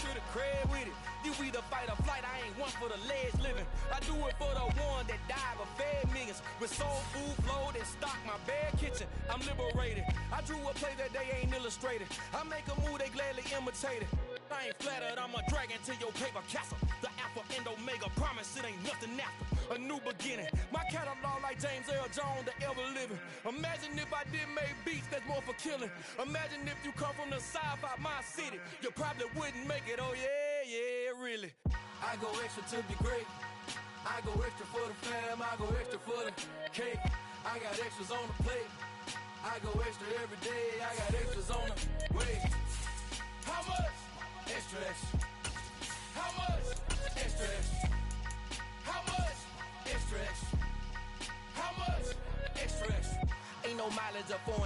to the crib with it. You either fight or flight, I ain't one for the ledge living. I do it for the one that died but fed millions. With soul food flowed and stocked my bare kitchen. I'm liberated. I drew a play that they ain't illustrated. I make a move, they gladly imitate it. I ain't flattered, I'm a dragon to your paper castle. The Alpha and Omega, promise it ain't nothing after. A new beginning. My catalog like James Earl Jones, the ever living. Imagine if I did make beats that's more for killing. Imagine if you come from the sci-fi, my city. You probably wouldn't make it, oh yeah, really. I go extra to be great. I go extra for the fam, I go extra for the cake. I got extras on the plate. I go extra every day, I got extras on the way. How much? Extra, extra. How much? Extra, extra. How much? Extra, extra. How much? Extra, extra. Ain't no mileage of $4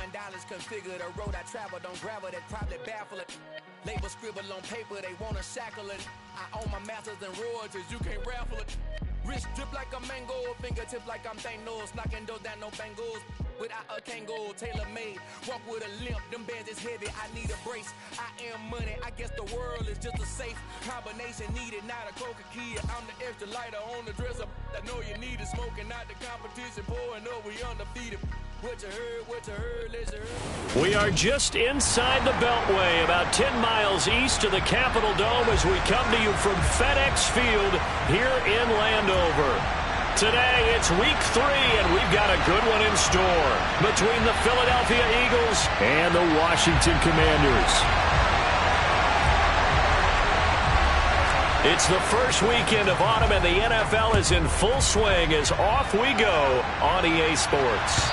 configure the road I travel. Don't gravel, that probably baffle it. Label scribble on paper, they wanna shackle it. I own my masters and royalties, you can't raffle it. Wrist drip like a mango, fingertips like I'm Thanos. Knocking those down, no bangles. Without a Kango, tailor-made. Walk with a limp, them bands is heavy, I need a brace. I am money, I guess the world is just a safe combination needed, not a Coca-Cola. I'm the extra lighter on the dresser. I know you need it, smoking out the competition, pouring up, we undefeated. What you heard, let's hear. We are just inside the Beltway, about 10 miles east of the Capitol Dome as we come to you from FedEx Field here in Landover. Today, it's week 3, and we've got a good one in store between the Philadelphia Eagles and the Washington Commanders. It's the first weekend of autumn, and the NFL is in full swing as off we go on EA Sports.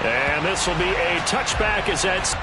And this will be a touchback as that's...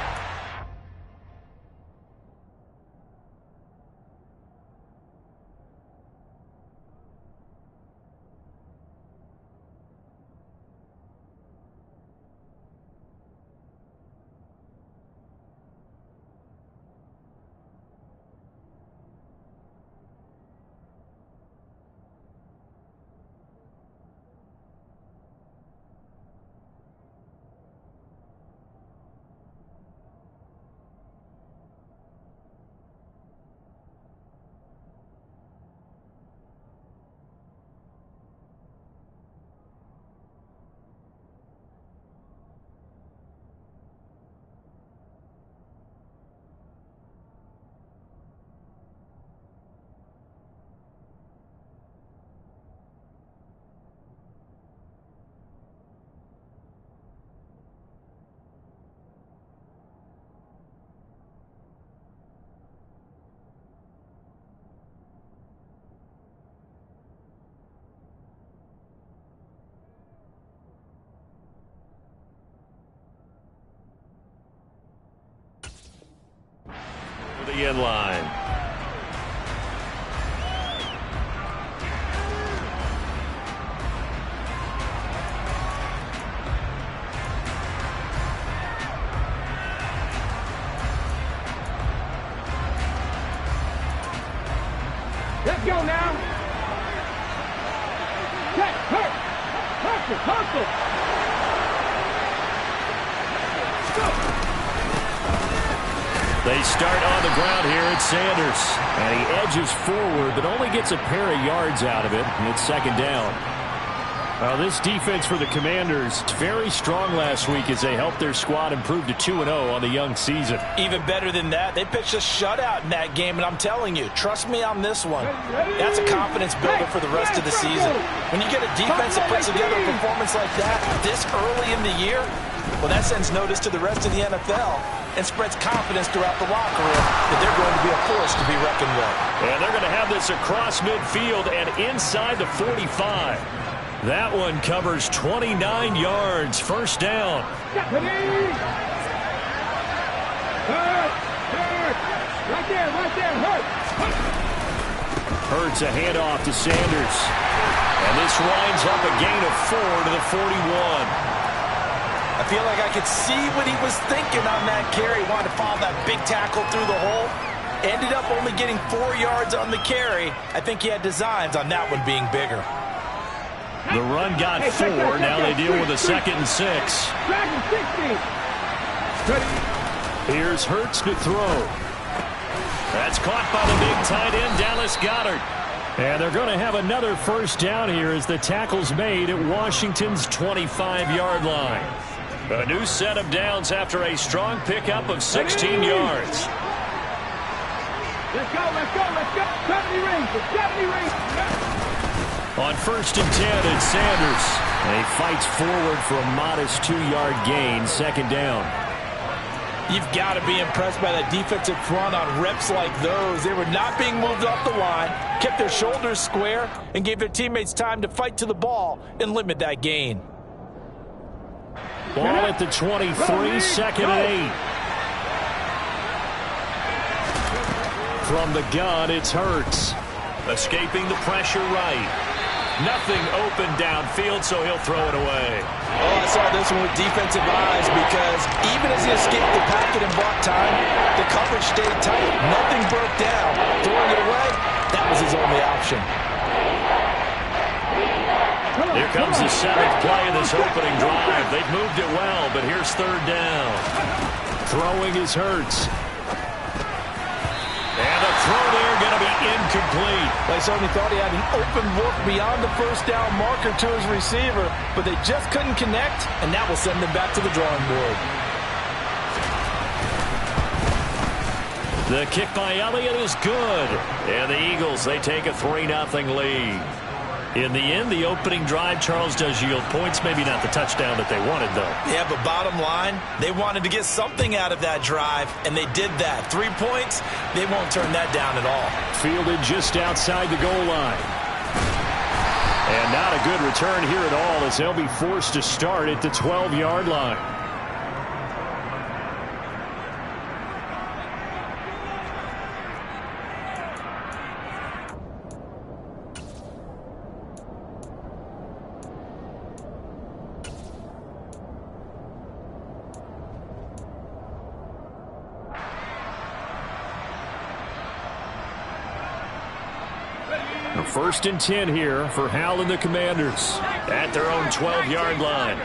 the end line. Let's go now. Check, hurt. Hustle. They start on the ground here at Sanders. And he edges forward, but only gets a pair of yards out of it. And it's second down. This defense for the Commanders, very strong last week as they helped their squad improve to 2-0 on the young season. Even better than that, they pitched a shutout in that game, and I'm telling you, trust me on this one. That's a confidence builder for the rest of the season. When you get a defense that puts together a performance like that this early in the year, well, that sends notice to the rest of the NFL and spreads confidence throughout the locker room that they're going to be a force to be reckoned with. And they're going to have this across midfield and inside the 45. That one covers 29 yards. First down. Right there, hurt. Hurts a handoff to Sanders. And this winds up a gain of 4 to the 41. I feel like I could see what he was thinking on that carry. He wanted to follow that big tackle through the hole. Ended up only getting 4 yards on the carry. I think he had designs on that one being bigger. The run got 4. Now they deal with a 2nd and 6. Here's Hurts to throw. That's It's caught by the big tight end, Dallas Goedert. And they're going to have another first down here as the tackle's made at Washington's 25-yard line. A new set of downs after a strong pickup of 16 yards. Let's go, let's go, let's go. 70 rings, 70 rings. On 1st and 10, it's Sanders. And he fights forward for a modest 2-yard gain, second down. You've got to be impressed by that defensive front on reps like those. They were not being moved off the line, kept their shoulders square, and gave their teammates time to fight to the ball and limit that gain. Ball at the 23, second and 8. From the gun, it's Hurts. Escaping the pressure right. Nothing open downfield, so he'll throw it away. Oh, I saw this one with defensive eyes because even as he escaped the packet and bought time, the coverage stayed tight. Nothing broke down. Throwing it away, that was his only option. Here comes the 7th play of this opening drive. They've moved it well, but here's third down. Throwing is Hurts. And the throw there going to be incomplete. They certainly thought he had an open look beyond the first down marker to his receiver, but they just couldn't connect, and that will send them back to the drawing board. The kick by Elliott is good. And the Eagles, they take a 3-0 lead. In the end, the opening drive, Charles, does yield points. Maybe not the touchdown that they wanted, though. Yeah, but bottom line, they wanted to get something out of that drive, and they did that. 3 points, they won't turn that down at all. Fielded just outside the goal line. And not a good return here at all as they'll be forced to start at the 12-yard line. First and 10 here for Hal and the Commanders at their own 12-yard line.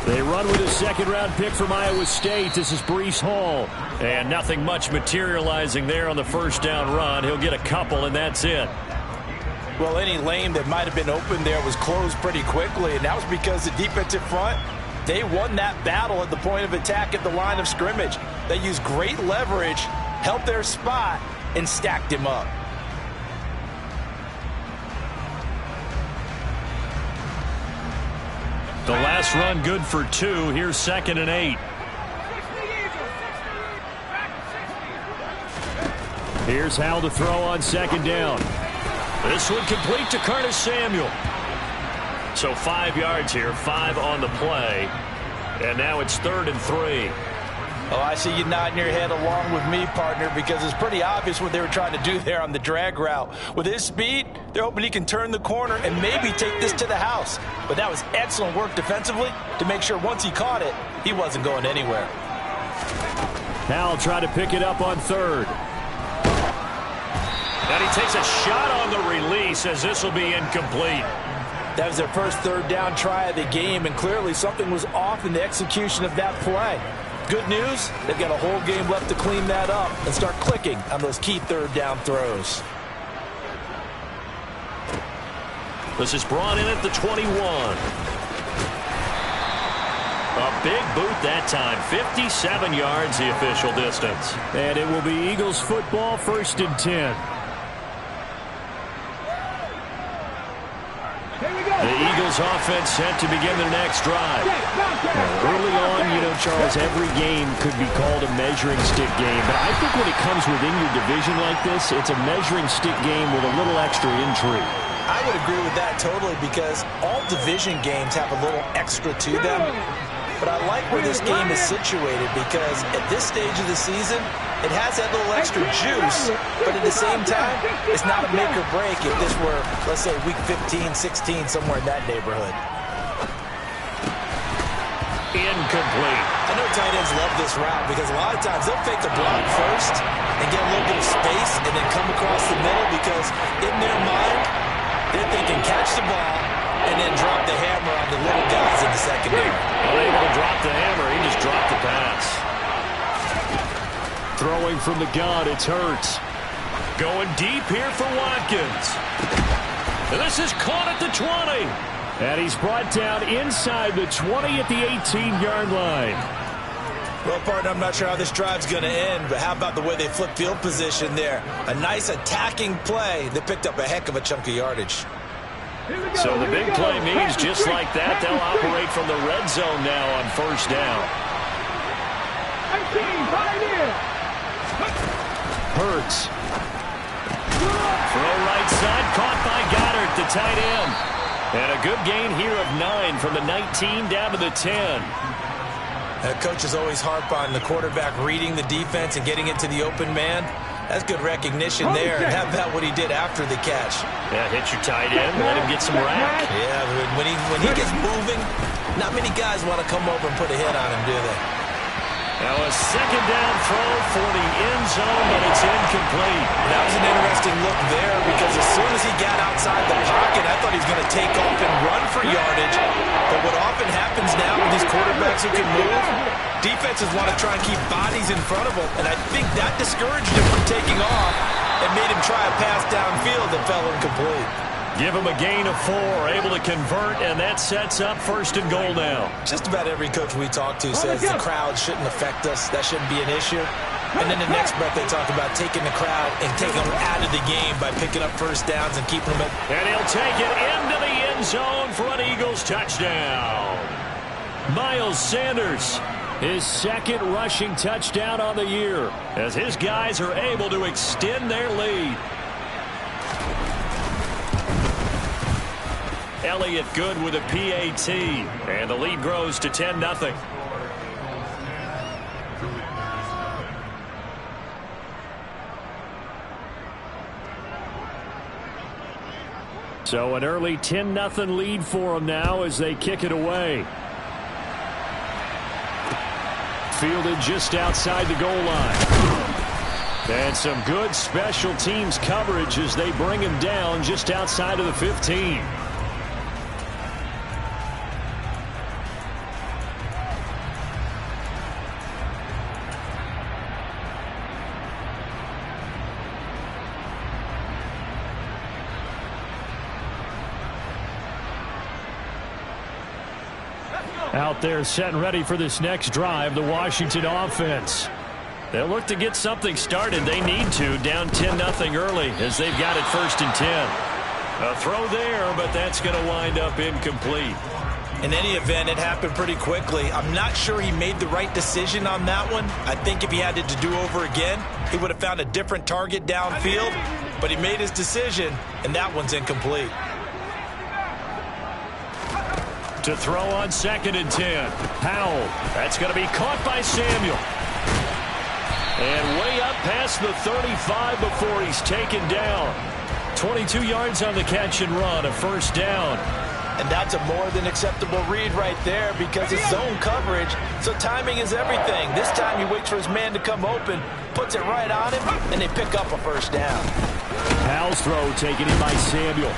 They run with a second-round pick from Iowa State. This is Breece Hall. And nothing much materializing there on the first down run. He'll get a couple, and that's it. Well, any lane that might have been open there was closed pretty quickly, and that was because the defensive front, they won that battle at the point of attack at the line of scrimmage. They used great leverage, held their spot, and stacked him up. The last run good for 2. Here's 2nd and 8. Here's Hal to throw on 2nd down. This one complete to Curtis Samuel. So 5 yards here, 5 on the play. And now it's 3rd and 3. Oh, I see you nodding your head along with me, partner, because it's pretty obvious what they were trying to do there on the drag route. With his speed, they're hoping he can turn the corner and maybe take this to the house. But that was excellent work defensively to make sure once he caught it, he wasn't going anywhere. Hal tried to pick it up on 3rd. And he takes a shot on the release as this will be incomplete. That was their first 3rd down try of the game, and clearly something was off in the execution of that play. Good news, they've got a whole game left to clean that up and start clicking on those key 3rd down throws. This is brought in at the 21. A big boot that time, 57 yards the official distance. And it will be Eagles football, 1st and 10. The Eagles offense set to begin their next drive. Early on, Charles, every game could be called a measuring stick game. But I think when it comes within your division like this, it's a measuring stick game with a little extra intrigue. I would agree with that totally because all division games have a little extra to them. But I like where this game is situated because at this stage of the season, it has that little extra juice, but at the same time, it's not a make or break if this were, let's say, week 15, 16, somewhere in that neighborhood. Incomplete. I know tight ends love this route because a lot of times they'll fake the block first and get a little bit of space and then come across the middle because in their mind, they're thinking catch the ball and then drop the hammer on the little guys in the secondary. Unable to drop the hammer, he just dropped the pass. Throwing from the gun, it's Hurts. Going deep here for Watkins. And this is caught at the 20. And he's brought down inside the 20 at the 18-yard line. Well, partner, I'm not sure how this drive's going to end, but how about the way they flip field position there? A nice attacking play that picked up a heck of a chunk of yardage. So the big play means just like that, they'll operate from the red zone now on first down. Hurts. Throw right side, caught by Goddard, the tight end. And a good gain here of 9 from the 19 down to the 10. Coaches always harp on the quarterback reading the defense and getting into the open man. That's good recognition there. And how about what he did after the catch? Yeah, hit your tight end, let him get some rack. Yeah, when he gets moving, not many guys want to come over and put a hit on him, do they? Now a second down throw for the end zone, but it's incomplete. That was an interesting look there because as soon as he got outside the pocket, I thought he was going to take off and run for yardage. But what often happens now with these quarterbacks who can move, defenses want to try and keep bodies in front of them. And I think that discouraged him from taking off and made him try a pass downfield that fell incomplete. Give him a gain of 4, able to convert, and that sets up first and goal now. Just about every coach we talk to says the crowd shouldn't affect us. That shouldn't be an issue. And then the next breath they talk about taking the crowd and taking them out of the game by picking up first downs and keeping them at. And he'll take it into the end zone for an Eagles touchdown. Miles Sanders, his second rushing touchdown on the year, as his guys are able to extend their lead. Elliott good with a PAT, and the lead grows to 10-0. So an early 10-0 lead for them now as they kick it away. Fielded just outside the goal line. And some good special teams coverage as they bring him down just outside of the 15. Out there set and ready for this next drive, the Washington offense. They'll look to get something started. They need to, down 10-0 early as they've got it 1st and 10. A throw there, but that's going to wind up incomplete. In any event, it happened pretty quickly. I'm not sure he made the right decision on that one. I think if he had it to do over again, he would have found a different target downfield. But he made his decision, and that one's incomplete. To throw on 2nd and 10. Powell. That's going to be caught by Samuel. And way up past the 35 before he's taken down. 22 yards on the catch and run, a first down. And that's a more than acceptable read right there because it's zone coverage, so timing is everything. This time he waits for his man to come open, puts it right on him, and they pick up a first down. Powell's throw taken in by Samuel.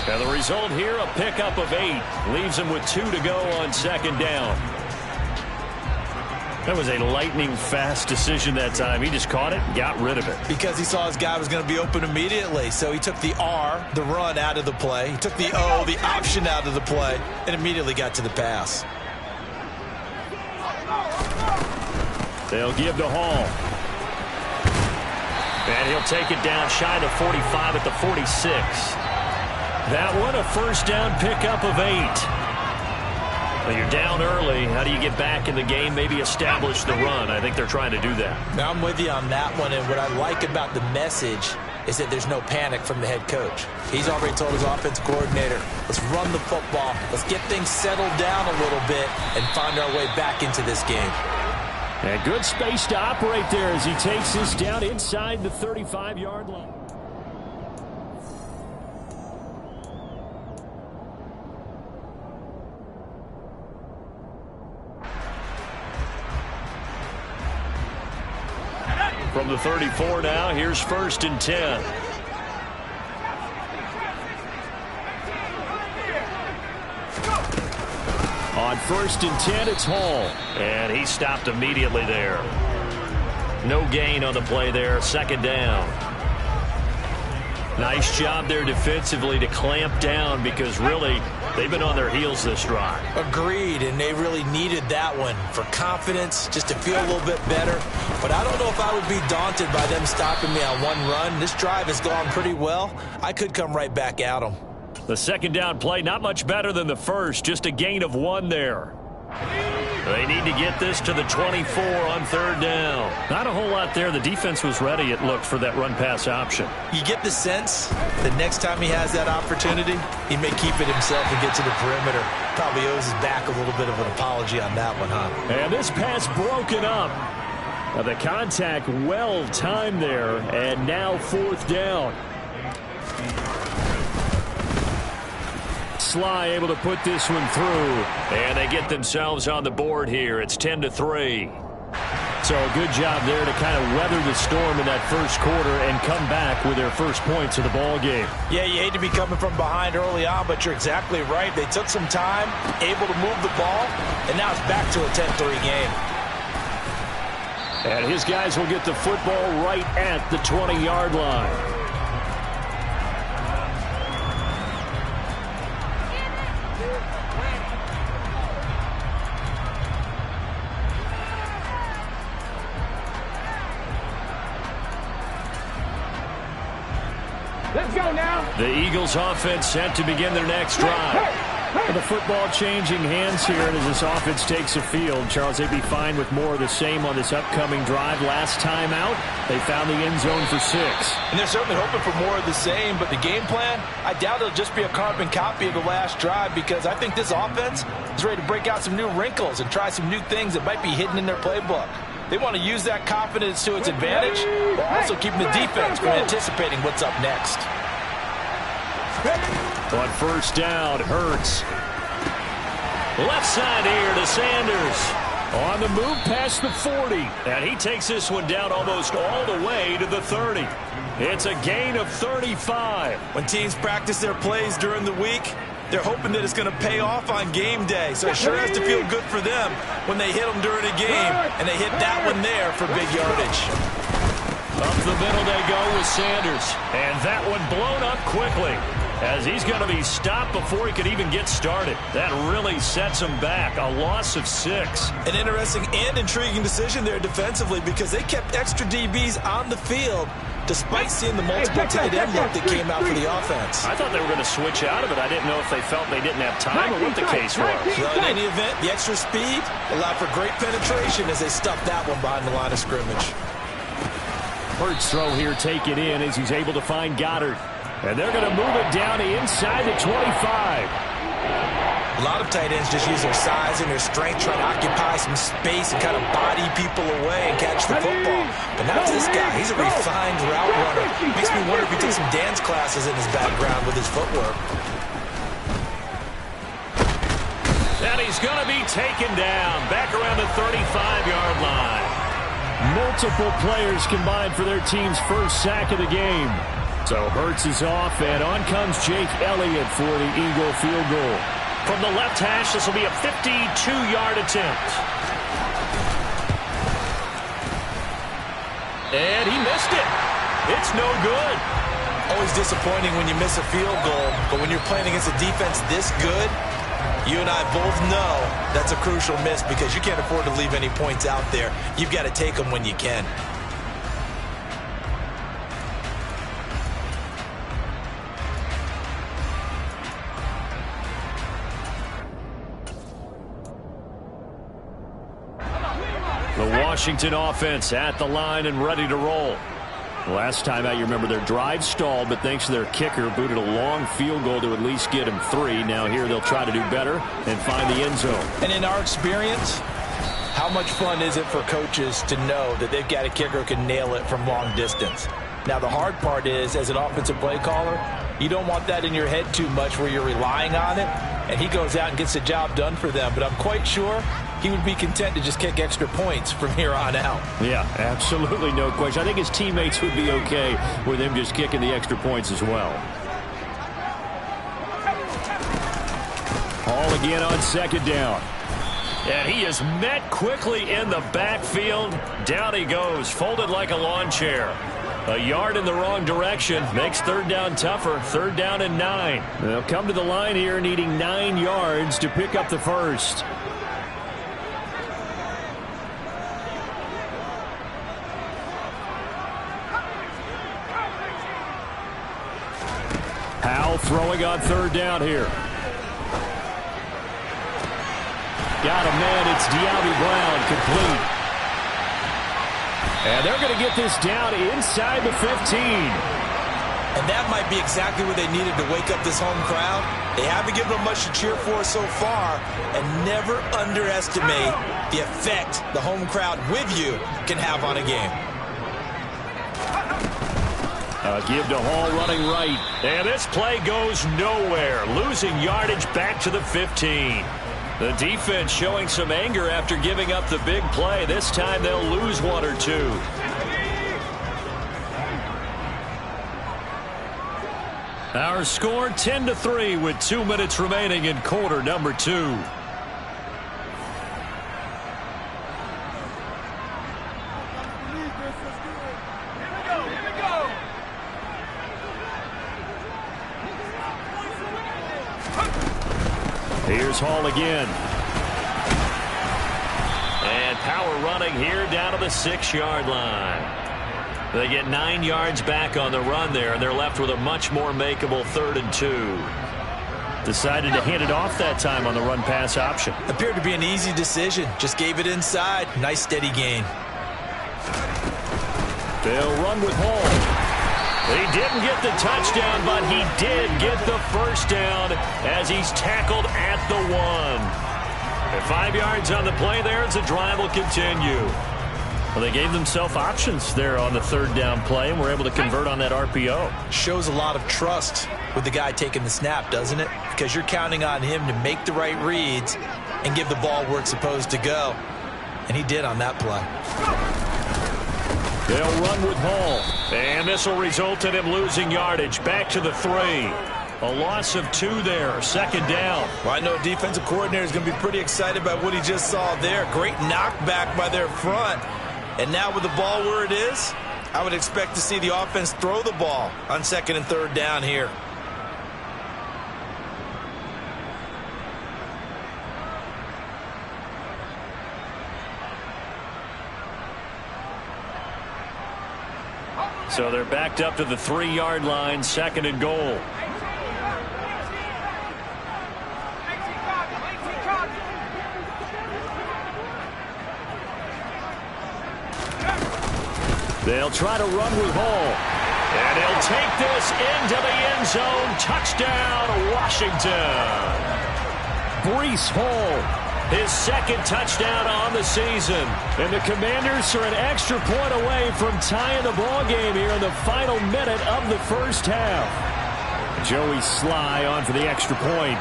And the result here, a pickup of 8. Leaves him with 2 to go on 2nd down. That was a lightning-fast decision that time. He just caught it and got rid of it. Because he saw his guy was going to be open immediately. So he took the R, the run, out of the play. He took the O, the option, out of the play, and immediately got to the pass. They'll give to Hall. And he'll take it down shy of 45 at the 46. That one, a first down pickup of 8. Well, you're down early. How do you get back in the game, maybe establish the run? I think they're trying to do that. Now, I'm with you on that one, and what I like about the message is that there's no panic from the head coach. He's already told his offensive coordinator, let's run the football, let's get things settled down a little bit and find our way back into this game. And good space to operate there as he takes this down inside the 35-yard line. From the 34 now, here's 1st and 10. On 1st and 10, it's Hall. And he stopped immediately there. No gain on the play there. Second down. Nice job there defensively to clamp down because really they've been on their heels this drive. Agreed, and they really needed that one for confidence, just to feel a little bit better. But I don't know if I would be daunted by them stopping me on one run. This drive has gone pretty well. I could come right back at them. The second down play, not much better than the first, just a gain of 1 there. They need to get this to the 24 on third down. Not a whole lot there. The defense was ready, it looked, for that run-pass option. You get the sense that next time he has that opportunity, he may keep it himself and get to the perimeter. Probably owes his back a little bit of an apology on that one, huh? And this pass broken up. The contact well timed there, and now fourth down. Sly able to put this one through, and they get themselves on the board here. It's 10-3. So a good job there to kind of weather the storm in that first quarter and come back with their first points of the ball game. Yeah, you hate to be coming from behind early on, but you're exactly right. They took some time, able to move the ball, and now it's back to a 10-3 game. And his guys will get the football right at the 20-yard line. Let's go now. The Eagles offense set to begin their next drive. The football changing hands here, and as this offense takes the field, Charles, they'd be fine with more of the same on this upcoming drive. Last time out, they found the end zone for 6. And they're certainly hoping for more of the same, but the game plan, I doubt it'll just be a carbon copy of the last drive, because I think this offense is ready to break out some new wrinkles and try some new things that might be hidden in their playbook. They want to use that confidence to its advantage, while also keeping the defense from anticipating what's up next. On first down, Hurts. Left side here to Sanders. On the move past the 40. And he takes this one down almost all the way to the 30. It's a gain of 35. When teams practice their plays during the week, they're hoping that it's going to pay off on game day. So it sure has to feel good for them when they hit them during a game. And they hit that one there for big yardage. Up the middle they go with Sanders. And that one blown up quickly, as he's going to be stopped before he could even get started. That really sets him back. A loss of 6. An interesting and intriguing decision there defensively, because they kept extra DBs on the field despite seeing the multiple tight end look that came out for the offense. I thought they were going to switch out of it. I didn't know if they felt they didn't have time or what the case was. So in any event, the extra speed allowed for great penetration as they stuffed that one behind the line of scrimmage. Hurts throw here, take it in as he's able to find Goddard. And they're going to move it down inside the 25. A lot of tight ends just use their size and their strength, trying to occupy some space and kind of body people away and catch the football. But not this guy. He's a refined route runner. Makes me wonder if he took some dance classes in his background with his footwork. And he's going to be taken down back around the 35-yard line. Multiple players combined for their team's first sack of the game. So Hurts is off, and on comes Jake Elliott for the Eagle field goal. From the left hash, this will be a 52-yard attempt. And he missed it. It's no good. Always disappointing when you miss a field goal, but when you're playing against a defense this good, you and I both know that's a crucial miss, because you can't afford to leave any points out there. You've got to take them when you can. The Washington offense at the line and ready to roll. Last time out, you remember their drive stalled, but thanks to their kicker, booted a long field goal to at least get him 3. Now here they'll try to do better and find the end zone. And in our experience, how much fun is it for coaches to know that they've got a kicker who can nail it from long distance? Now the hard part is, as an offensive play caller, you don't want that in your head too much where you're relying on it, and he goes out and gets the job done for them. But I'm quite sure he would be content to just kick extra points from here on out. Yeah, absolutely no question. I think his teammates would be okay with him just kicking the extra points as well. Hall again on second down. And he is met quickly in the backfield. Down he goes, folded like a lawn chair. A yard in the wrong direction makes third down tougher. Third down and 9. They'll come to the line here needing 9 yards to pick up the first. Howell throwing on third down here. Got a man. It's De'Ami Brown, complete. And they're going to get this down inside the 15. And that might be exactly what they needed to wake up this home crowd. They haven't given them much to cheer for so far. And never underestimate the effect the home crowd with you can have on a game. Give to Hall running right. And this play goes nowhere. Losing yardage back to the 15. The defense showing some anger after giving up the big play. This time they'll lose 1 or 2. Our score 10-3 with 2 minutes remaining in quarter number 2. Here's Hall again. And power running here down to the 6-yard line. They get 9 yards back on the run there, and they're left with a much more makeable 3rd and 2. Decided to hand it off that time on the run-pass option. Appeared to be an easy decision. Just gave it inside. Nice steady gain. They'll run with Hall. He didn't get the touchdown, but he did get the first down as he's tackled at the 1. And 5 yards on the play there as the drive will continue. Well, they gave themselves options there on the 3rd down play and were able to convert on that RPO. Shows a lot of trust with the guy taking the snap, doesn't it? Because you're counting on him to make the right reads and give the ball where it's supposed to go. And he did on that play. They'll run with Hall. And this will result in him losing yardage. Back to the 3. A loss of 2 there. 2nd down. Well, I know defensive coordinator is going to be pretty excited about what he just saw there. Great knockback by their front. And now with the ball where it is, I would expect to see the offense throw the ball on 2nd and 3rd down here. So they're backed up to the 3-yard line, 2nd and goal. They'll try to run with Hall. And he'll take this into the end zone. Touchdown, Washington. Breece Hall. His 2nd touchdown on the season. And the Commanders are an extra point away from tying the ball game here in the final minute of the first half. Joey Sly on for the extra point.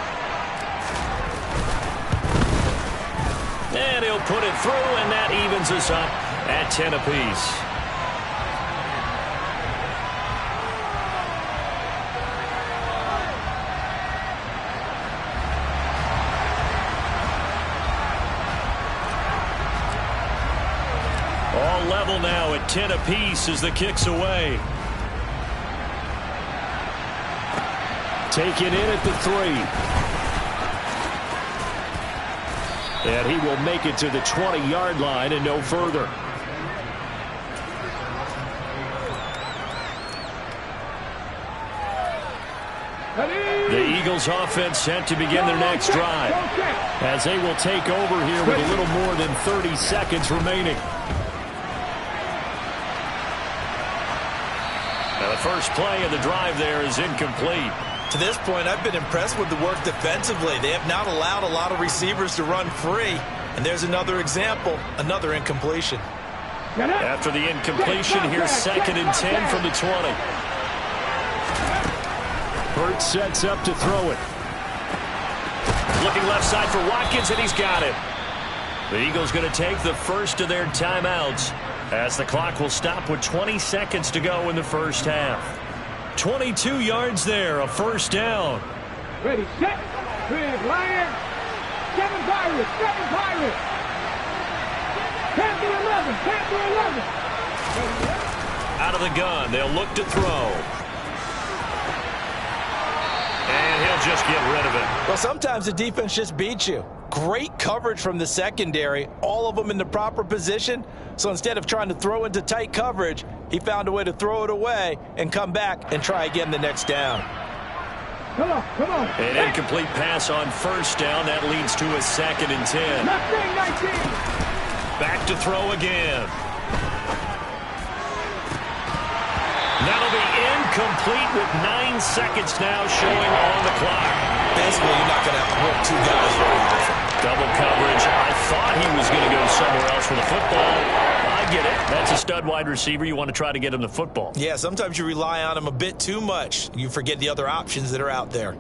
And he'll put it through, and that evens us up at 10 apiece. All level now at 10 apiece as the kick's away. Taken in at the 3. And he will make it to the 20-yard line and no further. The Eagles offense set to begin their next drive as they will take over here with a little more than 30 seconds remaining. Now the first play of the drive there is incomplete. To this point, I've been impressed with the work defensively. They have not allowed a lot of receivers to run free. And there's another example, another incompletion. After the incompletion, here's 2nd and 10 from the 20. Hurts sets up to throw it. Looking left side for Watkins, and he's got it. The Eagles going to take the first of their timeouts as the clock will stop with 20 seconds to go in the first half. 22 yards there, a first down. Ready, set, Lion. Seven Pirates. 10 through 11. 10 through 11. Out of the gun, they'll look to throw. And he'll just get rid of it. Well, sometimes the defense just beats you. Great coverage from the secondary, all of them in the proper position. So instead of trying to throw into tight coverage, he found a way to throw it away and come back and try again the next down. Come on. An incomplete pass on first down. That leads to a 2nd and 10. 19. Back to throw again. That'll be incomplete with 9 seconds now showing on the clock. Basically, you're not going to have to work two guys very often. Double coverage. I thought he was going to go somewhere else for the football. I get it. That's a stud wide receiver. You want to try to get him the football. Yeah, sometimes you rely on him a bit too much. You forget the other options that are out there.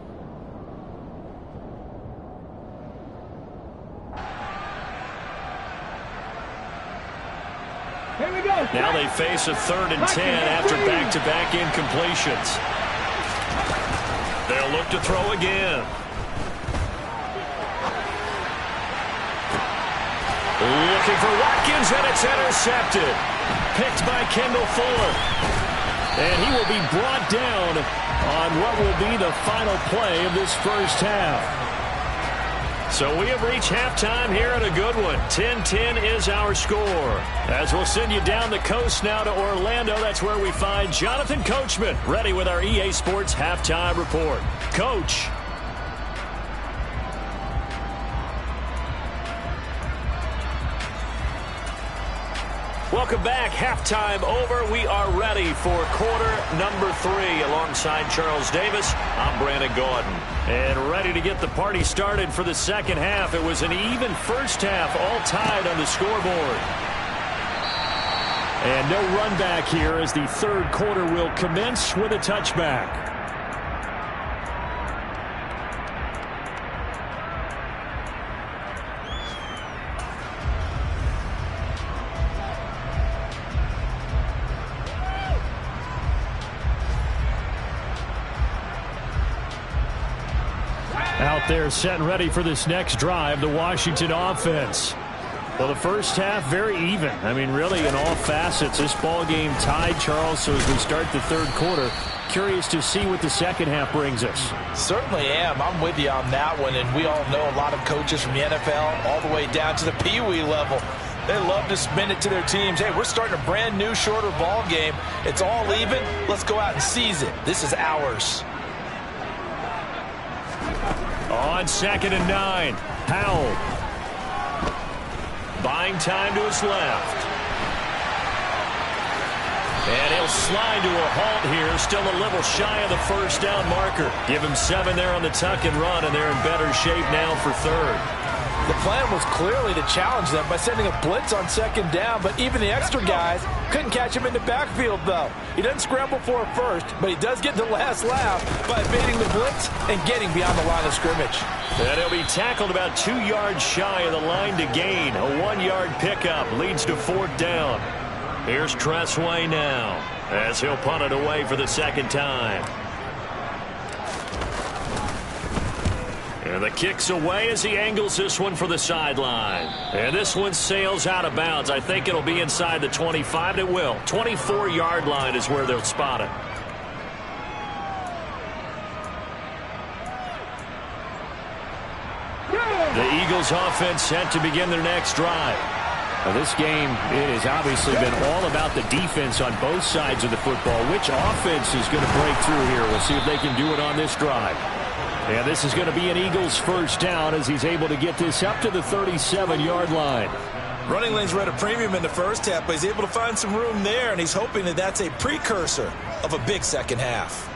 Here we go. Now they face a 3rd and 10 after back-to-back incompletions. They'll look to throw again. Looking for Watkins, and it's intercepted. Picked by Kendall Fuller. And he will be brought down on what will be the final play of this first half. So we have reached halftime here at a good one. 10-10 is our score. As we'll send you down the coast now to Orlando, that's where we find Jonathan Coachman, ready with our EA Sports Halftime Report. Coach. Welcome back. Halftime over. We are ready for quarter number 3. Alongside Charles Davis, I'm Brandon Gaudin. And ready to get the party started for the second half. It was an even first half, all tied on the scoreboard. And no run back here as the third quarter will commence with a touchback. Out there set and ready for this next drive, the Washington offense. Well, the first half, very even. I mean, really, in all facets, this ball game tied, Charles. So as we start the third quarter, curious to see what the second half brings us. Certainly am. I'm with you on that one. And we all know a lot of coaches from the NFL all the way down to the Pee Wee level. They love to spin it to their teams. Hey, we're starting a brand new, shorter ball game. It's all even. Let's go out and seize it. This is ours. On 2nd and 9, Howell. Buying time to his left. And he'll slide to a halt here. Still a little shy of the first down marker. Give him 7 there on the tuck and run, and they're in better shape now for third. The plan was clearly to challenge them by sending a blitz on 2nd down, but even the extra guys couldn't catch him in the backfield, though. He doesn't scramble for it first, but he does get the last laugh by evading the blitz and getting beyond the line of scrimmage. And he'll be tackled about 2 yards shy of the line to gain. A 1-yard pickup leads to 4th down. Here's Tressway now as he'll punt it away for the second time. And the kick's away as he angles this one for the sideline. And this one sails out of bounds. I think it'll be inside the 25. It will. 24-yard line is where they'll spot it. The Eagles offense set to begin their next drive. Now this game, it has obviously been all about the defense on both sides of the football. Which offense is going to break through here? We'll see if they can do it on this drive. And this is going to be an Eagles first down as he's able to get this up to the 37-yard line. Running lanes were at a premium in the first half, but he's able to find some room there, and he's hoping that that's a precursor of a big second half.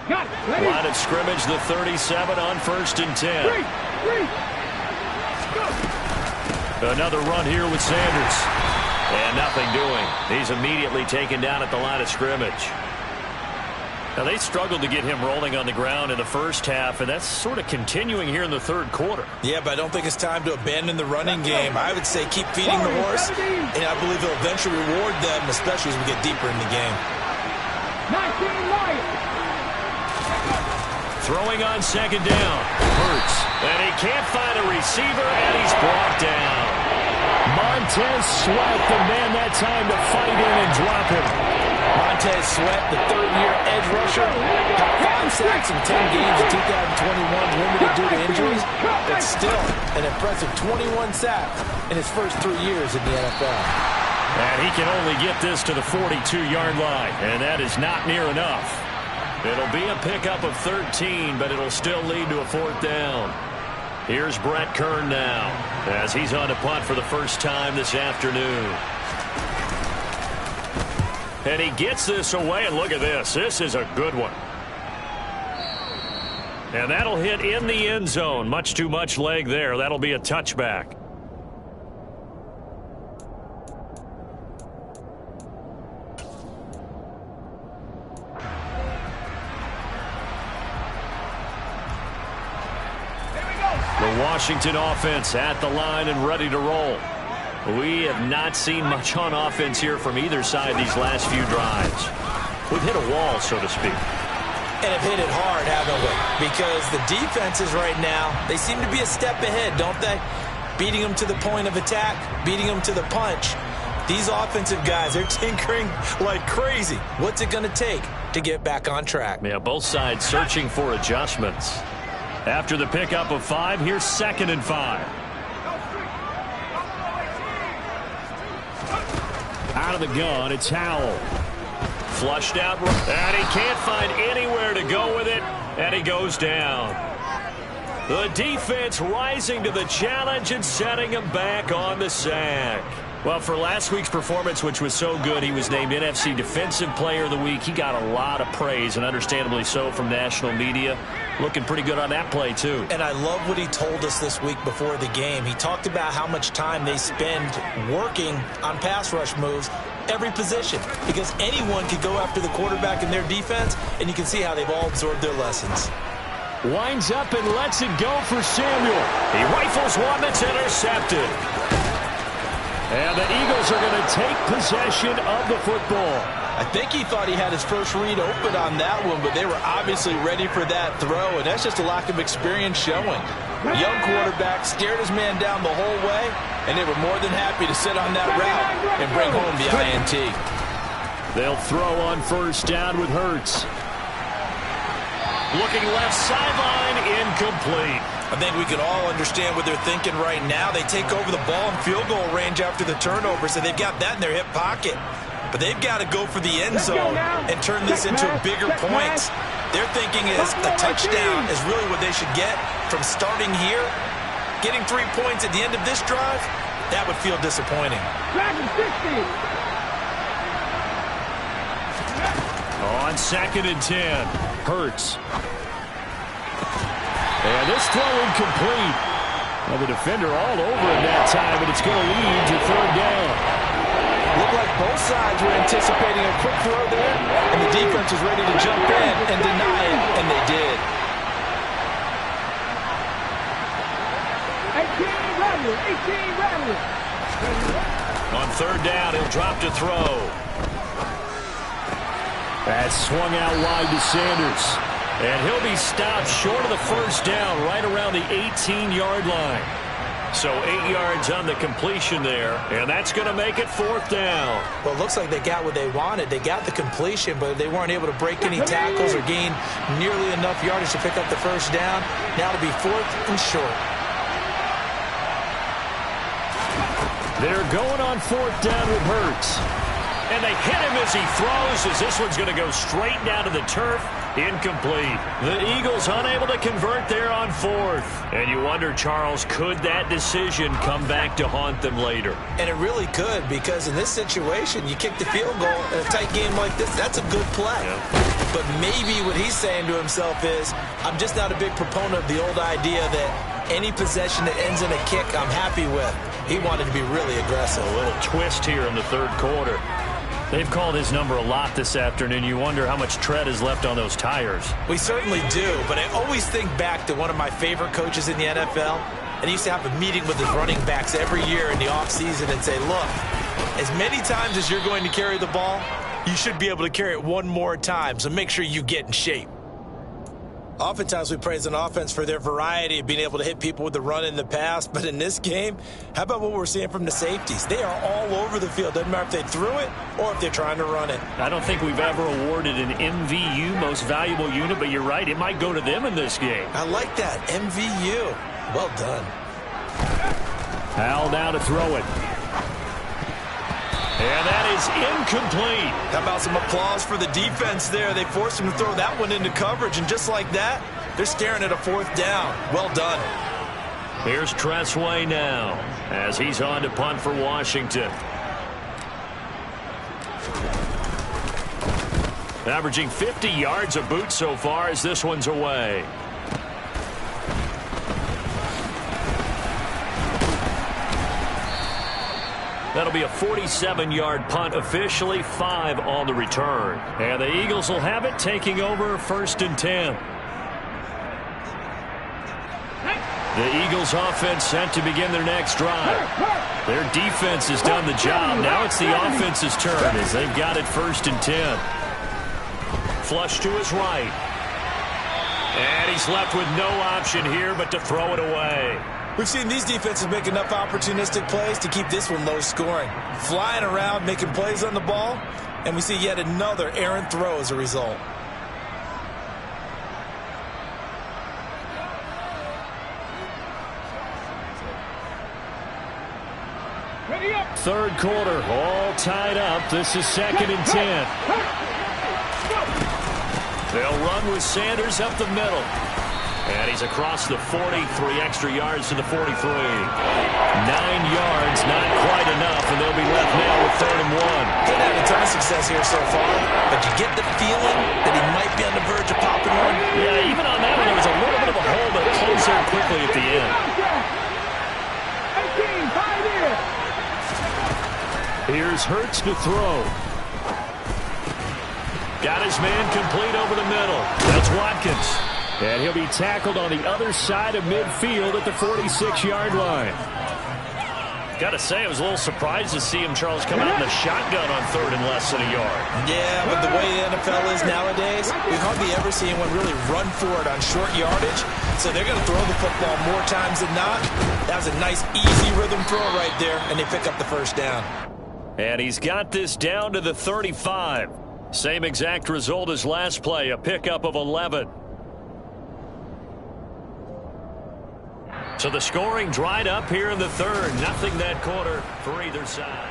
Line of scrimmage, the 37 on 1st and 10. Another run here with Sanders. And nothing doing. He's immediately taken down at the line of scrimmage. Now, they struggled to get him rolling on the ground in the first half, and that's sort of continuing here in the third quarter. Yeah, but I don't think it's time to abandon the running game. I would say keep feeding the horse, and I believe he'll eventually reward them, especially as we get deeper in the game. 19 Lions. Throwing on second down. Hurts. And he can't find a receiver, and he's brought down. Montez Sweat, the man that time to fight in and drop him. Montez Sweat, the third-year edge rusher, got 5 sacks in 10 games in 2021, limited due to injuries, but still an impressive 21 sacks in his first 3 years in the NFL. And he can only get this to the 42-yard line, and that is not near enough. It'll be a pickup of 13, but it'll still lead to a 4th down. Here's Brett Kern now, as he's on to punt for the first time this afternoon. And he gets this away, and look at this. This is a good one. And that'll hit in the end zone. Much too much leg there. That'll be a touchback. The Washington offense at the line and ready to roll. We have not seen much on offense here from either side these last few drives. We've hit a wall, so to speak. And have hit it hard, haven't we? Because the defenses right now, they seem to be a step ahead, don't they? Beating them to the point of attack, beating them to the punch. These offensive guys, they're tinkering like crazy. What's it going to take to get back on track? Yeah, both sides searching for adjustments. After the pickup of 5, here's 2nd and 5. Out of the gun, it's Howell. Flushed out, and he can't find anywhere to go with it, and he goes down. The defense rising to the challenge and setting him back on the sack. Well, for last week's performance, which was so good, he was named NFC Defensive Player of the Week. He got a lot of praise, and understandably so, from national media. Looking pretty good on that play, too. And I love what he told us this week before the game. He talked about how much time they spend working on pass rush moves, every position, because anyone could go after the quarterback in their defense, and you can see how they've all absorbed their lessons. Winds up and lets it go for Samuel. He rifles one that's intercepted. And the Eagles are going to take possession of the football. I think he thought he had his first read open on that one, but they were obviously ready for that throw, and that's just a lack of experience showing. Young quarterback stared his man down the whole way, and they were more than happy to sit on that route and bring home the INT. They'll throw on first down with Hurts. Looking left sideline, incomplete. I think we can all understand what they're thinking right now. They take over the ball in field goal range after the turnover, so they've got that in their hip pocket. But they've got to go for the end zone and turn this into bigger points. Their thinking is a touchdown is really what they should get from starting here. Getting 3 points at the end of this drive, that would feel disappointing. On 2nd and 10, Hurts. And this throw incomplete. Well, the defender all over him that time, but it's going to lead to 3rd down. Looked like both sides were anticipating a quick throw there, and the defense was ready to jump in and deny it, and they did. 18 Rattler. On 3rd down, he'll drop to throw. That's swung out wide to Sanders. And he'll be stopped short of the first down, right around the 18-yard line. So 8 yards on the completion there, and that's going to make it 4th down. Well, it looks like they got what they wanted. They got the completion, but they weren't able to break any tackles or gain nearly enough yardage to pick up the first down. Now it'll be 4th and short. They're going on 4th down with Hurts. And they hit him as he throws, as this one's going to go straight down to the turf. Incomplete. The Eagles unable to convert there on 4th. And you wonder, Charles, could that decision come back to haunt them later? And it really could, because in this situation, you kick the field goal in a tight game like this, that's a good play. Yeah. But maybe what he's saying to himself is, I'm just not a big proponent of the old idea that any possession that ends in a kick, I'm happy with. He wanted to be really aggressive. A little twist here in the 3rd quarter. They've called his number a lot this afternoon. You wonder how much tread is left on those tires. We certainly do, but I always think back to one of my favorite coaches in the NFL, and he used to have a meeting with his running backs every year in the offseason and say, look, as many times as you're going to carry the ball, you should be able to carry it one more time, so make sure you get in shape. Oftentimes we praise an offense for their variety of being able to hit people with the run in the pass, but in this game, how about what we're seeing from the safeties? They are all over the field. Doesn't matter if they threw it or if they're trying to run it. I don't think we've ever awarded an MVU, most valuable unit, but you're right, it might go to them in this game. I like that, MVU. Well done. Hal now to throw it. And that is incomplete. How about some applause for the defense there? They forced him to throw that one into coverage, and just like that, they're staring at a 4th down. Well done. Here's Tressway now as he's on to punt for Washington. Averaging 50 yards a boot so far as this one's away. That'll be a 47-yard punt, officially 5 on the return. And the Eagles will have it, taking over 1st and 10. The Eagles offense set to begin their next drive. Their defense has done the job. Now it's the offense's turn as they've got it 1st and 10. Flush to his right. And he's left with no option here but to throw it away. We've seen these defenses make enough opportunistic plays to keep this one low scoring. Flying around, making plays on the ball, and we see yet another errant throw as a result. Third quarter, all tied up. This is 2nd and 10. They'll run with Sanders up the middle. And he's across the 40, 3 extra yards to the 43. 9 yards, not quite enough, and they'll be left now with 3rd and 1. Didn't have a ton of success here so far, but you get the feeling that he might be on the verge of popping one. Yeah, even on that one, there was a little bit of a hole, but closed there quickly at the end. 18, 5 Here's Hurts to throw. Got his man complete over the middle. That's Watkins. And he'll be tackled on the other side of midfield at the 46-yard line. Got to say, I was a little surprised to see him, Charles, come out in the shotgun on 3rd and less than a yard. Yeah, but the way the NFL is nowadays, we hardly ever see anyone really run for it on short yardage. So they're going to throw the football more times than not. That was a nice, easy rhythm throw right there, and they pick up the 1st down. And he's got this down to the 35. Same exact result as last play, a pickup of 11. So the scoring dried up here in the 3rd. Nothing that quarter for either side.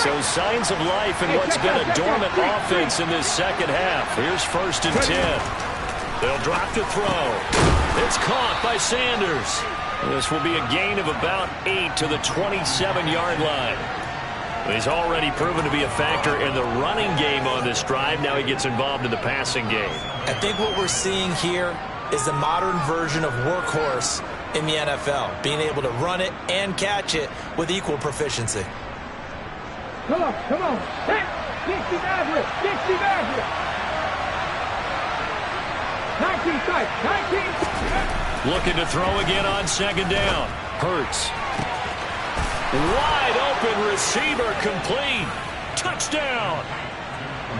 So signs of life in what's been a dormant offense in this 2nd half. Here's 1st and 10. They'll drop to throw. It's caught by Sanders. This will be a gain of about 8 to the 27-yard line. He's already proven to be a factor in the running game on this drive. Now he gets involved in the passing game. I think what we're seeing here is the modern version of workhorse in the NFL, being able to run it and catch it with equal proficiency. Come on. Hey, Dixie Maverick. 19 strikes. 19. Looking to throw again on 2nd down. Hurts. Wide open receiver complete. Touchdown.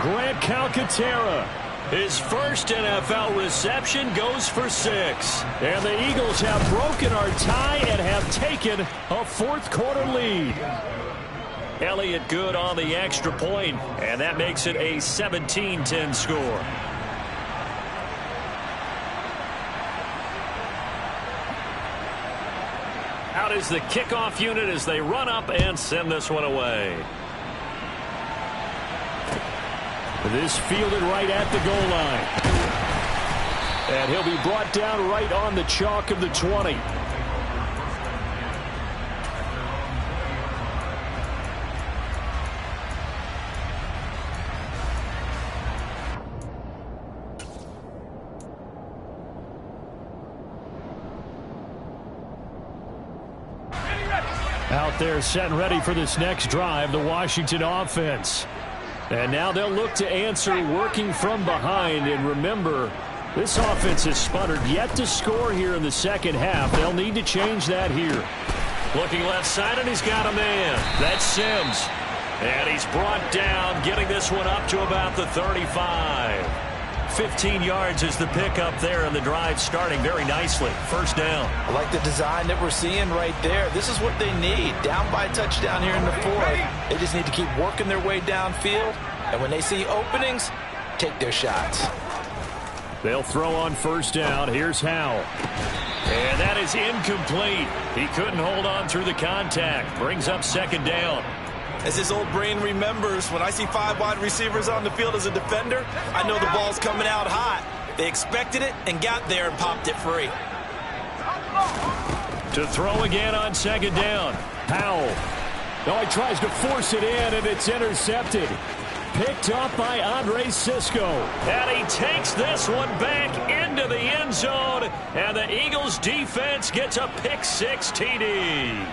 Grant Calcaterra. His first NFL reception goes for 6. And the Eagles have broken our tie and have taken a 4th quarter lead. Elliott good on the extra point, and that makes it a 17-10 score. Out is the kickoff unit as they run up and send this one away. This fielded right at the goal line. And he'll be brought down right on the chalk of the 20. Out there set and ready for this next drive, the Washington offense. And now they'll look to answer working from behind. And remember, this offense has sputtered yet to score here in the 2nd half. They'll need to change that here. Looking left side, and he's got a man. That's Sims. And he's brought down, getting this one up to about the 35. 15 yards is the pickup there, and the drive starting very nicely. First down. I like the design that we're seeing right there. This is what they need. Down by a touchdown here in the fourth. They just need to keep working their way downfield. And when they see openings, take their shots. They'll throw on first down. Here's Howell. And that is incomplete. He couldn't hold on through the contact. Brings up second down. As his old brain remembers, when I see 5 wide receivers on the field as a defender, I know the ball's coming out hot. They expected it and got there and popped it free. To throw again on second down. Howell. Oh, he tries to force it in, and it's intercepted. Picked up by Andre Cisco. And he takes this one back into the end zone. And the Eagles defense gets a pick-6 TD.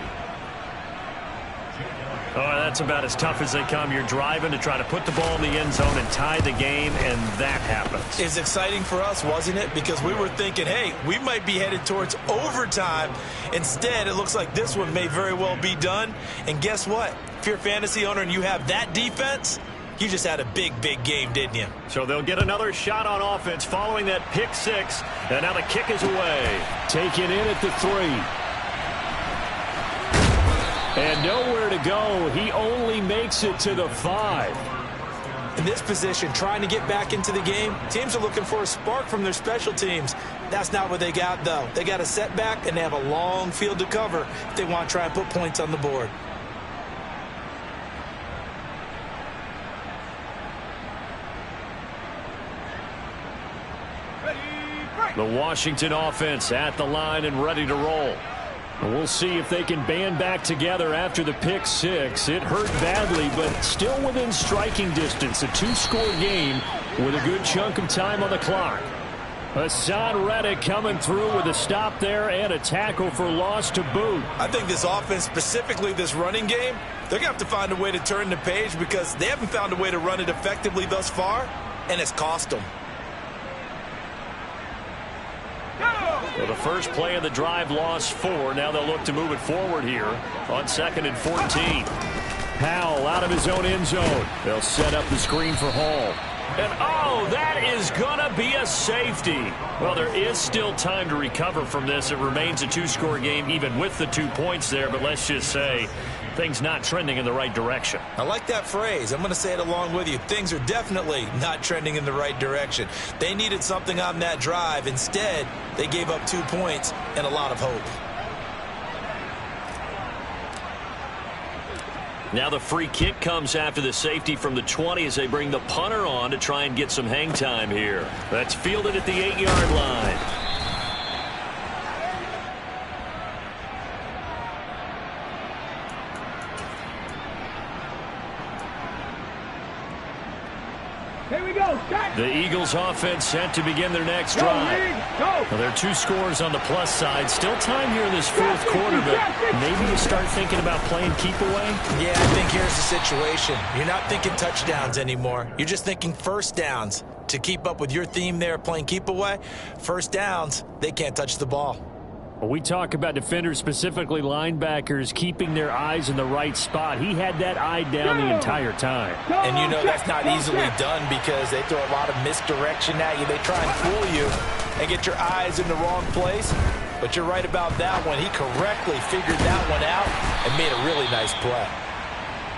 Oh, that's about as tough as they come. You're driving to try to put the ball in the end zone and tie the game, and that happens. It's exciting for us, wasn't it? Because we were thinking, hey, we might be headed towards overtime. Instead, it looks like this one may very well be done. And guess what? If you're a fantasy owner and you have that defense, you just had a big, big game, didn't you? So they'll get another shot on offense following that pick-6. And now the kick is away. Taken in at the 3. And nowhere to go. He only makes it to the 5. In this position, trying to get back into the game, teams are looking for a spark from their special teams. That's not what they got, though. They got a setback, and they have a long field to cover if they want to try and put points on the board. The Washington offense at the line and ready to roll. We'll see if they can band back together after the pick-6. It hurt badly, but still within striking distance. A 2-score game with a good chunk of time on the clock. Hassan Reddick coming through with a stop there and a tackle for loss to boot. I think this offense, specifically this running game, they're going to have to find a way to turn the page because they haven't found a way to run it effectively thus far, and it's cost them. Well, the first play of the drive lost 4. Now they'll look to move it forward here on 2nd and 14. Howell out of his own end zone. They'll set up the screen for Hall. And, oh, that is going to be a safety. Well, there is still time to recover from this. It remains a 2-score game even with the 2 points there. But let's just say things not trending in the right direction. I like that phrase. I'm going to say it along with you. Things are definitely not trending in the right direction. They needed something on that drive. Instead, they gave up 2 points and a lot of hope. Now the free kick comes after the safety from the 20 as they bring the punter on to try and get some hang time here. That's fielded at the 8-yard line. Here we go. The Eagles offense set to begin their next drive. Well, there are 2 scores on the plus side. Still time here in this fourth quarter, but maybe you start thinking about playing keep away? Yeah, I think here's the situation. You're not thinking touchdowns anymore. You're just thinking first downs. To keep up with your theme there, playing keep away, first downs, they can't touch the ball. Well, we talk about defenders, specifically linebackers, keeping their eyes in the right spot. He had that eye down the entire time. And you know that's not easily done because they throw a lot of misdirection at you. They try and fool you and get your eyes in the wrong place. But you're right about that one. He correctly figured that one out and made a really nice play.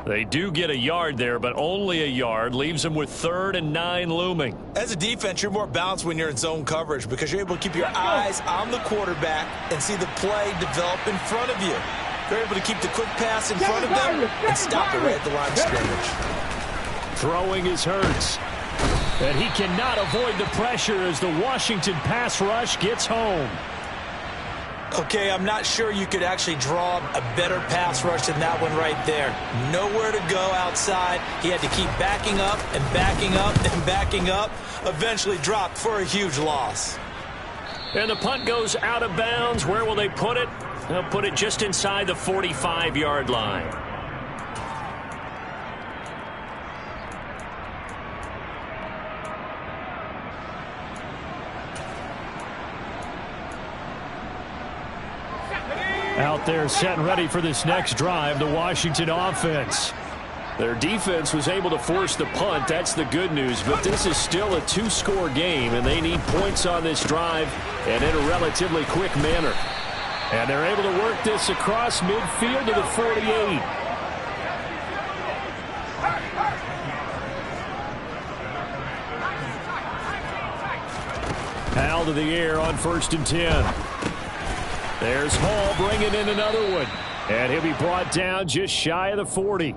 They do get a yard there, but only a yard. Leaves them with 3rd and 9 looming. As a defense, you're more balanced when you're in zone coverage because you're able to keep your eyes on the quarterback and see the play develop in front of you. You're able to keep the quick pass in front of them and stop it right at the line of scrimmage. Throwing is Hurts. And he cannot avoid the pressure as the Washington pass rush gets home. Okay, I'm not sure you could actually draw a better pass rush than that one right there. Nowhere to go outside. He had to keep backing up and backing up and backing up. Eventually dropped for a huge loss. And the punt goes out of bounds. Where will they put it? They'll put it just inside the 45-yard line. Out there set and ready for this next drive, the Washington offense. Their defense was able to force the punt. That's the good news. But this is still a two-score game, and they need points on this drive and in a relatively quick manner. And they're able to work this across midfield to the 48. Hal to the air on 1st and 10. There's Hall bringing in another one. And he'll be brought down just shy of the 40.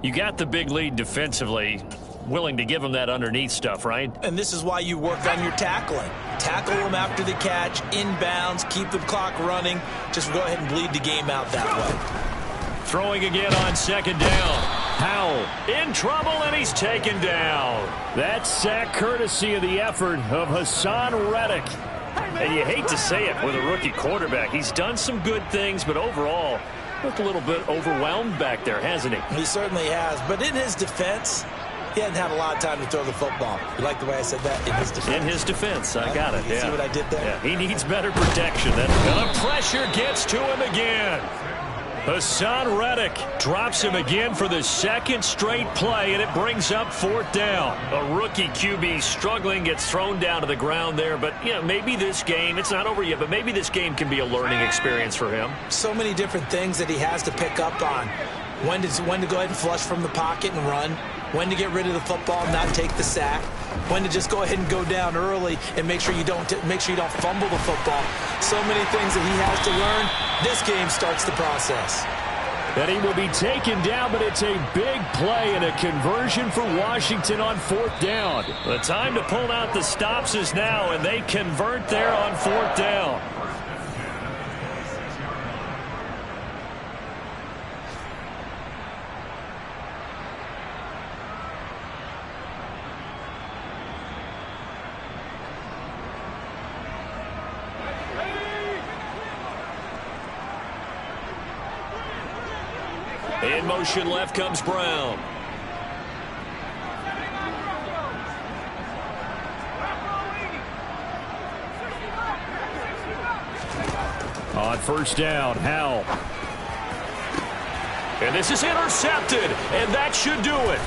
You got the big lead defensively. Willing to give them that underneath stuff, right? And this is why you work on your tackling. Tackle them after the catch, inbounds, keep the clock running. Just go ahead and bleed the game out that way. Throwing again on 2nd down. Howell in trouble, and he's taken down. That sack courtesy of the effort of Hassan Reddick. And you hate to say it with a rookie quarterback. He's done some good things, but overall, looked a little bit overwhelmed back there, hasn't he? He certainly has. But in his defense, he hasn't had a lot of time to throw the football. You like the way I said that? In his defense. In his defense. I got it. You see what I did there? Yeah. He needs better protection. And the pressure gets to him again. Hassan Reddick drops him again for the 2nd straight play, and it brings up 4th down. A rookie QB struggling, gets thrown down to the ground there. But, you know, maybe this game, it's not over yet, but maybe this game can be a learning experience for him. So many different things that he has to pick up on. When to go ahead and flush from the pocket and run. When to get rid of the football and not take the sack. When to just go ahead and go down early and make sure you don't fumble the football. So many things that he has to learn. This game starts the process. And he will be taken down, but it's a big play and a conversion for Washington on 4th down. The time to pull out the stops is now, and they convert there on 4th down. In motion left comes Brown. On 1st down, Howell. And this is intercepted, and that should do it.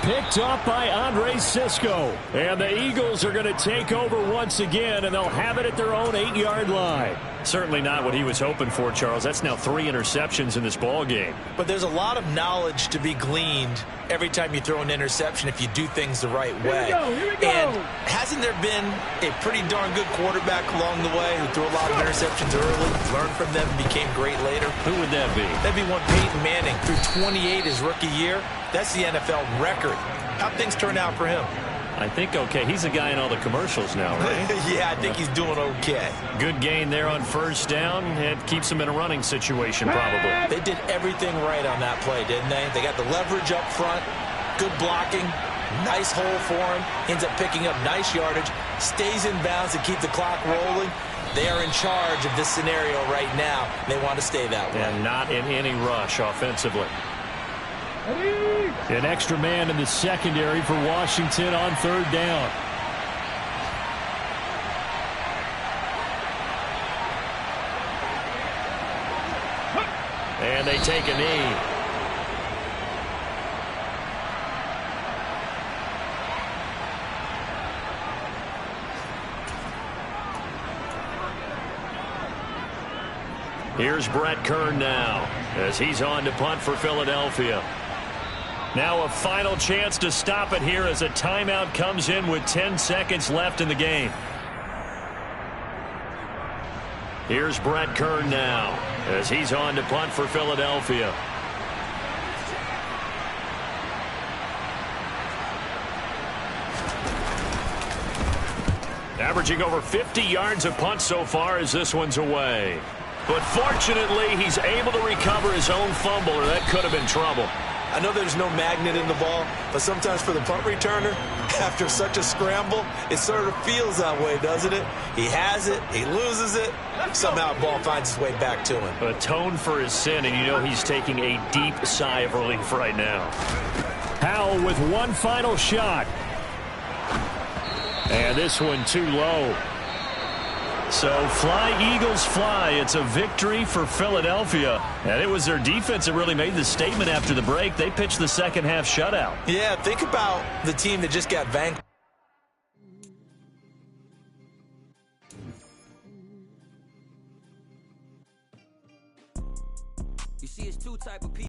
Picked up by Andre Sisco. And the Eagles are going to take over once again, and they'll have it at their own 8-yard line. Certainly not what he was hoping for, Charles. That's now 3 interceptions in this ball game. But there's a lot of knowledge to be gleaned every time you throw an interception if you do things the right way. Here we go. And hasn't there been a pretty darn good quarterback along the way who threw a lot of interceptions early, learned from them, and became great later? Who would that be? That'd be one Peyton Manning. Threw 28 his rookie year. That's the NFL record. How'd things turn out for him? I think okay. He's a guy in all the commercials now, right? Yeah, I think he's doing okay. Good gain there on 1st down. It keeps him in a running situation, probably. They did everything right on that play, didn't they? They got the leverage up front, good blocking, nice hole for him, ends up picking up nice yardage, stays in bounds to keep the clock rolling. They are in charge of this scenario right now. They want to stay that way. And not in any rush offensively. An extra man in the secondary for Washington on 3rd down. And they take a knee. Here's Brett Kern now as he's on to punt for Philadelphia. Now a final chance to stop it here as a timeout comes in with 10 seconds left in the game. Here's Brett Kern now as he's on to punt for Philadelphia. Averaging over 50 yards of punt so far as this one's away. But fortunately, he's able to recover his own fumble, or that could have been trouble. I know there's no magnet in the ball, but sometimes for the punt returner, after such a scramble, it sort of feels that way, doesn't it? He has it, he loses it, somehow the ball finds its way back to him. Atone for his sin, and you know he's taking a deep sigh of relief right now. Howell with one final shot. And this one too low. So fly, Eagles, fly. It's a victory for Philadelphia. And it was their defense that really made the statement after the break. They pitched the second half shutout. Yeah, think about the team that just got vanquished. You see, it's two type of people.